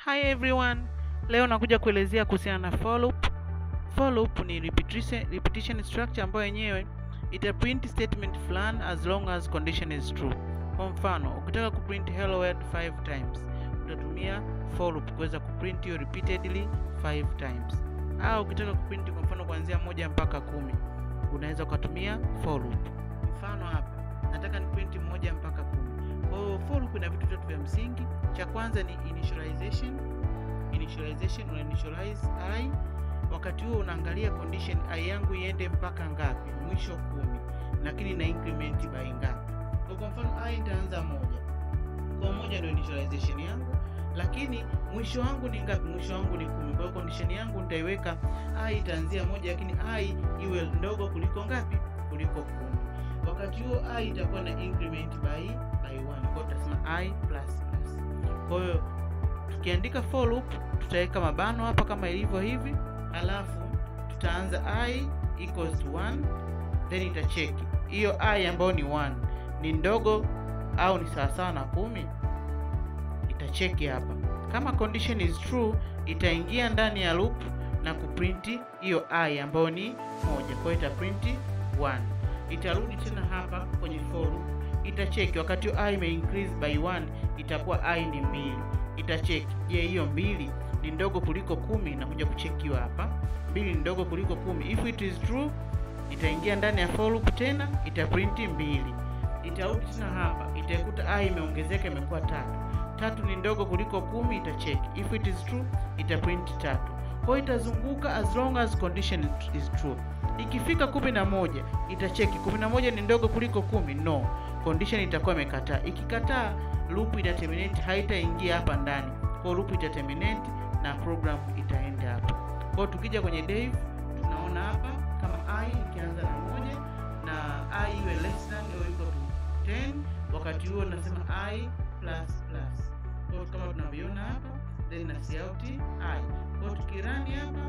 Hi everyone. Leo nakuja kuelezea kuhusiana na for loop. For loop ni repetition structure ambayo yenyewe ita print statement fulani as long as condition is true. Kwa mfano, ukitaka kuprint hello world 5 times, utatumia for loop kuweza kuprint hiyo repeatedly 5 times. Au ukitaka kuprint kwa mfano kuanzia 1 mpaka 10, unaweza kutumia for loop. Mfano hapa, nataka ni print 1 mpaka 10. Kwa hiyo for loop ina vitu vitatu vya msingi. Cha kwanza ni initialization, una initialize I. Wakati huo unaangalia condition I yangu iende mpaka ngapi, mwisho 10, lakini na increment by ngapi. Kwa mfano I itaanza 1. Kwa 1 ndio initialization yangu, lakini mwisho wangu ni ngapi? Mwisho wangu ni 10. Kwa hiyo condition yangu nitaiweka I itaanzia 1, lakini I iwe ndogo kuliko ngapi? Kuliko 10. Wakati huo I itakuwa na increment by 1. Kwa tutasema I plus. Kwa hiyo tukiandika for loop tutaweka mabano hapa kama ilivyo hivi, alafu tutaanza I equals to 1, then itacheki hiyo I ambayo ni 1 ni ndogo au ni sawasawa na 10. Itacheki hapa, kama condition is true itaingia ndani ya loop na kuprint hiyo I ambayo ni 1. Kwa hiyo itaprint 1. Itarudi tena hapa kwenye for loop, itacheki wakati I ime increase by 1 itakuwa I ni 2. Itacheki, je, hiyo 2 ni ndogo kuliko 10? Na kuja kuchekiwa hapa 2 ni ndogo kuliko 10. If it is true itaingia ndani ya for loop tena, itaprint 2. Itarudi tena hapa, itakuta I imeongezeka imekuwa 3. 3 ni ndogo kuliko 10, itacheki. If it is true itaprint 3. Kwa hiyo itazunguka as long as condition is true. Ikifika 11 itacheki 11 ni ndogo kuliko 10, no, condition itakuwa imekataa. Ikikataa loop ita terminate, haitaingia hapa ndani. Kwa loop ita terminate na program itaenda hapa. Kwa tukija kwenye def tunaona hapa kama I ikianza na 1 na I iwe less than or equal to 10, wakati huo nasema I plus. Kwa kama tunavyoona hapa, then na cout I. Kwa tukirani hapa